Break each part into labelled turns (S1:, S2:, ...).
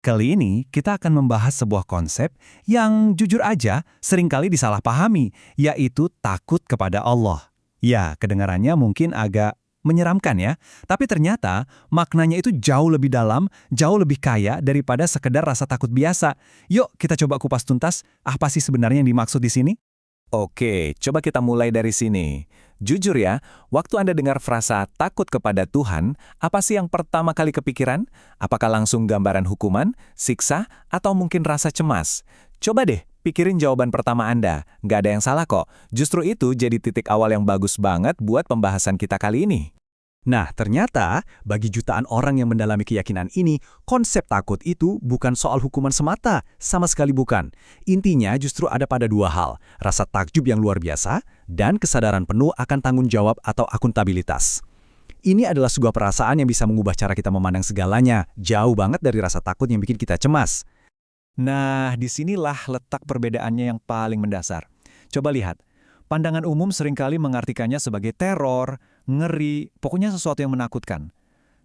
S1: Kali ini kita akan membahas sebuah konsep yang jujur aja seringkali disalahpahami, yaitu takut kepada Allah. Ya, kedengarannya mungkin agak menyeramkan ya, tapi ternyata maknanya itu jauh lebih dalam, jauh lebih kaya daripada sekedar rasa takut biasa. Yuk kita coba kupas tuntas, apa sih sebenarnya yang dimaksud di sini?
S2: Oke, coba kita mulai dari sini. Jujur ya, waktu Anda dengar frasa takut kepada Tuhan, apa sih yang pertama kali kepikiran? Apakah langsung gambaran hukuman, siksa, atau mungkin rasa cemas? Coba deh, pikirin jawaban pertama Anda. Nggak ada yang salah kok. Justru itu jadi titik awal yang bagus banget buat pembahasan kita kali ini.
S3: Nah, ternyata bagi jutaan orang yang mendalami keyakinan ini, konsep takut itu bukan soal hukuman semata, sama sekali bukan. Intinya justru ada pada dua hal, rasa takjub yang luar biasa dan kesadaran penuh akan tanggung jawab atau akuntabilitas. Ini adalah sebuah perasaan yang bisa mengubah cara kita memandang segalanya, jauh banget dari rasa takut yang bikin kita cemas.
S1: Nah, disinilah letak perbedaannya yang paling mendasar. Coba lihat, pandangan umum seringkali mengartikannya sebagai teror, ngeri, pokoknya sesuatu yang menakutkan.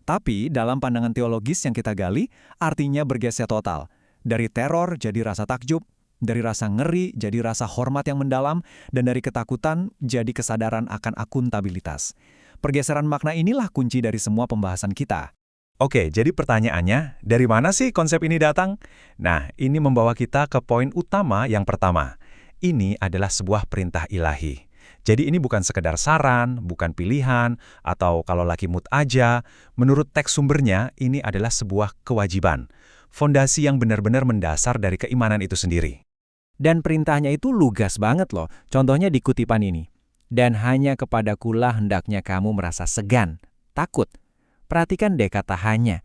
S1: Tapi dalam pandangan teologis yang kita gali, artinya bergeser total. Dari teror jadi rasa takjub, dari rasa ngeri jadi rasa hormat yang mendalam, dan dari ketakutan jadi kesadaran akan akuntabilitas. Pergeseran makna inilah kunci dari semua pembahasan kita.
S2: Oke, jadi pertanyaannya, dari mana sih konsep ini datang? Nah, ini membawa kita ke poin utama yang pertama. Ini adalah sebuah perintah ilahi. Jadi ini bukan sekedar saran, bukan pilihan, atau kalau lagi mood aja. Menurut teks sumbernya, ini adalah sebuah kewajiban. Fondasi yang benar-benar mendasar dari keimanan itu sendiri.
S4: Dan perintahnya itu lugas banget loh. Contohnya di kutipan ini. Dan hanya kepadakulah hendaknya kamu merasa segan, takut. Perhatikan deh kata hanya.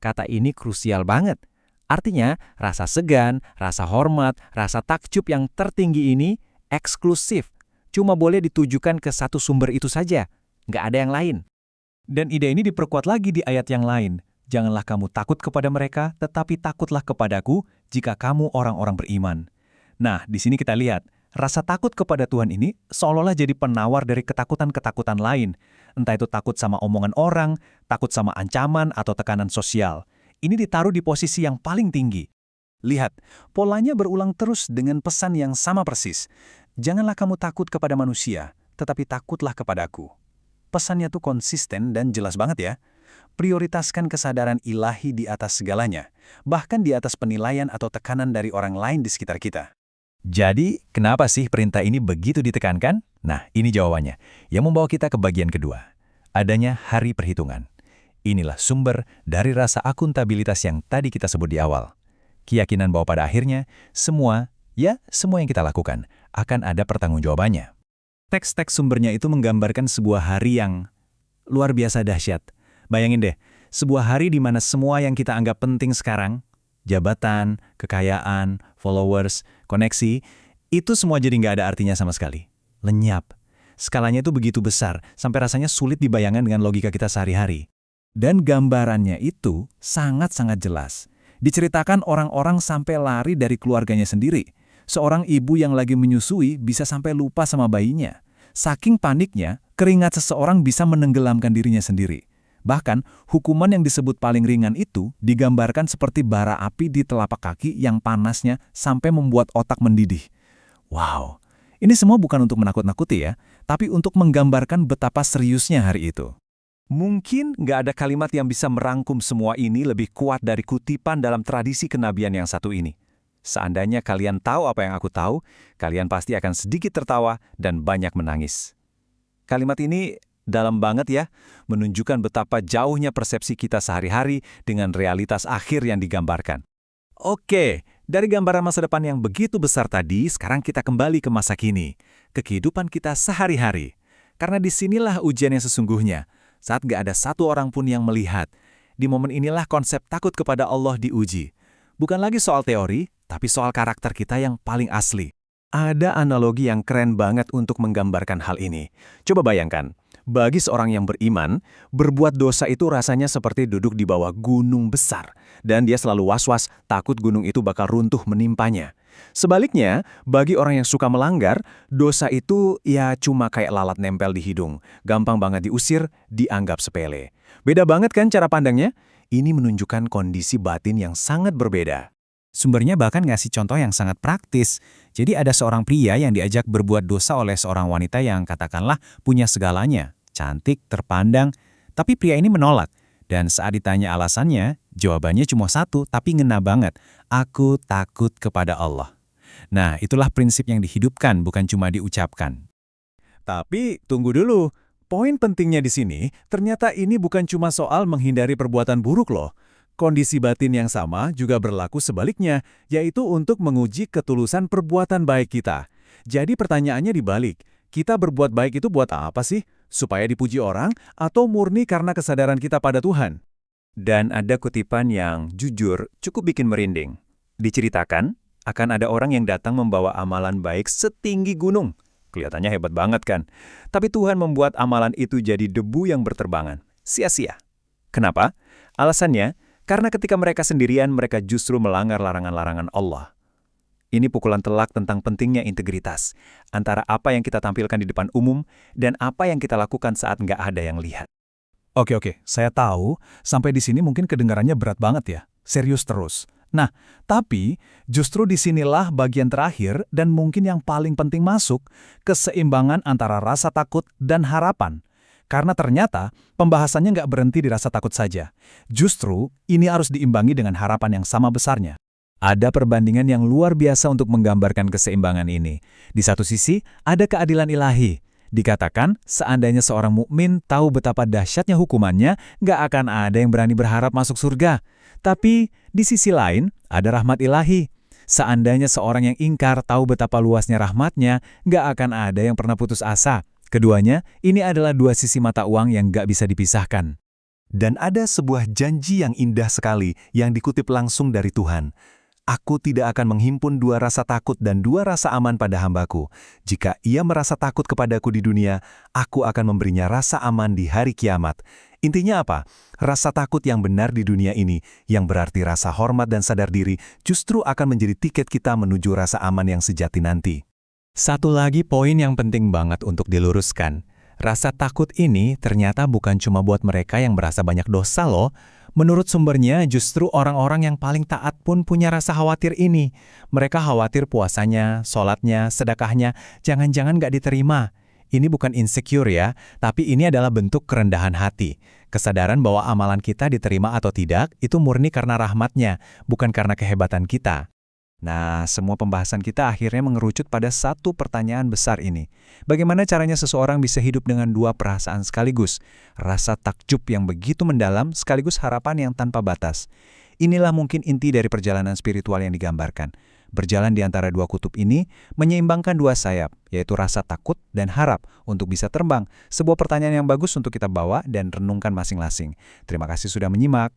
S4: Kata ini krusial banget. Artinya, rasa segan, rasa hormat, rasa takjub yang tertinggi ini eksklusif. Cuma boleh ditujukan ke satu sumber itu saja. Nggak ada yang lain.
S1: Dan ide ini diperkuat lagi di ayat yang lain. Janganlah kamu takut kepada mereka, tetapi takutlah kepadaku jika kamu orang-orang beriman. Nah, di sini kita lihat, rasa takut kepada Tuhan ini seolah-olah jadi penawar dari ketakutan-ketakutan lain. Entah itu takut sama omongan orang, takut sama ancaman atau tekanan sosial. Ini ditaruh di posisi yang paling tinggi. Lihat, polanya berulang terus dengan pesan yang sama persis. Janganlah kamu takut kepada manusia, tetapi takutlah kepadaku. Pesannya tuh konsisten dan jelas banget ya. Prioritaskan kesadaran ilahi di atas segalanya, bahkan di atas penilaian atau tekanan dari orang lain di sekitar kita.
S2: Jadi, kenapa sih perintah ini begitu ditekankan? Nah, ini jawabannya, yang membawa kita ke bagian kedua. Adanya hari perhitungan. Inilah sumber dari rasa akuntabilitas yang tadi kita sebut di awal. Keyakinan bahwa pada akhirnya, semua yang kita lakukan akan ada pertanggungjawabannya.
S1: Teks-teks sumbernya itu menggambarkan sebuah hari yang luar biasa dahsyat. Bayangin deh, sebuah hari di mana semua yang kita anggap penting sekarang, jabatan, kekayaan, followers, koneksi, itu semua jadi nggak ada artinya sama sekali. Lenyap. Skalanya itu begitu besar, sampai rasanya sulit dibayangkan dengan logika kita sehari-hari. Dan gambarannya itu sangat-sangat jelas. Diceritakan orang-orang sampai lari dari keluarganya sendiri. Seorang ibu yang lagi menyusui bisa sampai lupa sama bayinya. Saking paniknya, keringat seseorang bisa menenggelamkan dirinya sendiri. Bahkan, hukuman yang disebut paling ringan itu digambarkan seperti bara api di telapak kaki yang panasnya sampai membuat otak mendidih. Wow, ini semua bukan untuk menakut-nakuti ya, tapi untuk menggambarkan betapa seriusnya hari itu. Mungkin nggak ada kalimat yang bisa merangkum semua ini lebih kuat dari kutipan dalam tradisi kenabian yang satu ini. Seandainya kalian tahu apa yang aku tahu, kalian pasti akan sedikit tertawa dan banyak menangis. Kalimat ini dalam banget ya, menunjukkan betapa jauhnya persepsi kita sehari-hari dengan realitas akhir yang digambarkan. Oke, dari gambaran masa depan yang begitu besar tadi, sekarang kita kembali ke masa kini, ke kehidupan kita sehari-hari. Karena disinilah ujian yang sesungguhnya, saat gak ada satu orang pun yang melihat. Di momen inilah konsep takut kepada Allah diuji. Bukan lagi soal teori, tapi soal karakter kita yang paling asli. Ada analogi yang keren banget untuk menggambarkan hal ini. Coba bayangkan, bagi seorang yang beriman, berbuat dosa itu rasanya seperti duduk di bawah gunung besar. Dan dia selalu was-was, takut gunung itu bakal runtuh menimpanya. Sebaliknya, bagi orang yang suka melanggar, dosa itu ya cuma kayak lalat nempel di hidung. Gampang banget diusir, dianggap sepele. Beda banget kan cara pandangnya?
S3: Ini menunjukkan kondisi batin yang sangat berbeda.
S1: Sumbernya bahkan ngasih contoh yang sangat praktis. Jadi ada seorang pria yang diajak berbuat dosa oleh seorang wanita yang katakanlah punya segalanya, cantik, terpandang, tapi pria ini menolak. Dan saat ditanya alasannya, jawabannya cuma satu, tapi ngena banget. Aku takut kepada Allah. Nah, itulah prinsip yang dihidupkan, bukan cuma diucapkan.
S3: Tapi tunggu dulu, poin pentingnya di sini ternyata ini bukan cuma soal menghindari perbuatan buruk loh. Kondisi batin yang sama juga berlaku sebaliknya, yaitu untuk menguji ketulusan perbuatan baik kita. Jadi pertanyaannya dibalik, kita berbuat baik itu buat apa sih? Supaya dipuji orang atau murni karena kesadaran kita pada Tuhan?
S2: Dan ada kutipan yang jujur cukup bikin merinding. Diceritakan, akan ada orang yang datang membawa amalan baik setinggi gunung. Kelihatannya hebat banget kan? Tapi Tuhan membuat amalan itu jadi debu yang berterbangan. Sia-sia. Kenapa? Alasannya, karena ketika mereka sendirian, mereka justru melanggar larangan-larangan Allah. Ini pukulan telak tentang pentingnya integritas antara apa yang kita tampilkan di depan umum dan apa yang kita lakukan saat nggak ada yang lihat.
S3: Oke, saya tahu, sampai di sini mungkin kedengarannya berat banget ya, serius terus. Nah, tapi justru disinilah bagian terakhir dan mungkin yang paling penting masuk, keseimbangan antara rasa takut dan harapan. Karena ternyata pembahasannya nggak berhenti di rasa takut saja. Justru ini harus diimbangi dengan harapan yang sama besarnya.
S1: Ada perbandingan yang luar biasa untuk menggambarkan keseimbangan ini. Di satu sisi, ada keadilan ilahi. Dikatakan, seandainya seorang mukmin tahu betapa dahsyatnya hukumannya, nggak akan ada yang berani berharap masuk surga. Tapi, di sisi lain, ada rahmat ilahi. Seandainya seorang yang ingkar tahu betapa luasnya rahmatnya, nggak akan ada yang pernah putus asa. Keduanya, ini adalah dua sisi mata uang yang nggak bisa dipisahkan.
S3: Dan ada sebuah janji yang indah sekali yang dikutip langsung dari Tuhan. Aku tidak akan menghimpun dua rasa takut dan dua rasa aman pada hambaku. Jika ia merasa takut kepadaku di dunia, aku akan memberinya rasa aman di hari kiamat. Intinya apa? Rasa takut yang benar di dunia ini, yang berarti rasa hormat dan sadar diri, justru akan menjadi tiket kita menuju rasa aman yang sejati nanti.
S1: Satu lagi poin yang penting banget untuk diluruskan. Rasa takut ini ternyata bukan cuma buat mereka yang merasa banyak dosa loh. Menurut sumbernya, justru orang-orang yang paling taat pun punya rasa khawatir ini. Mereka khawatir puasanya, sholatnya, sedekahnya, jangan-jangan nggak diterima. Ini bukan insecure ya, tapi ini adalah bentuk kerendahan hati. Kesadaran bahwa amalan kita diterima atau tidak, itu murni karena rahmatnya, bukan karena kehebatan kita. Nah, semua pembahasan kita akhirnya mengerucut pada satu pertanyaan besar ini. Bagaimana caranya seseorang bisa hidup dengan dua perasaan sekaligus? Rasa takjub yang begitu mendalam sekaligus harapan yang tanpa batas. Inilah mungkin inti dari perjalanan spiritual yang digambarkan. Berjalan di antara dua kutub ini, menyeimbangkan dua sayap, yaitu rasa takut dan harap untuk bisa terbang. Sebuah pertanyaan yang bagus untuk kita bawa dan renungkan masing-masing. Terima kasih sudah menyimak.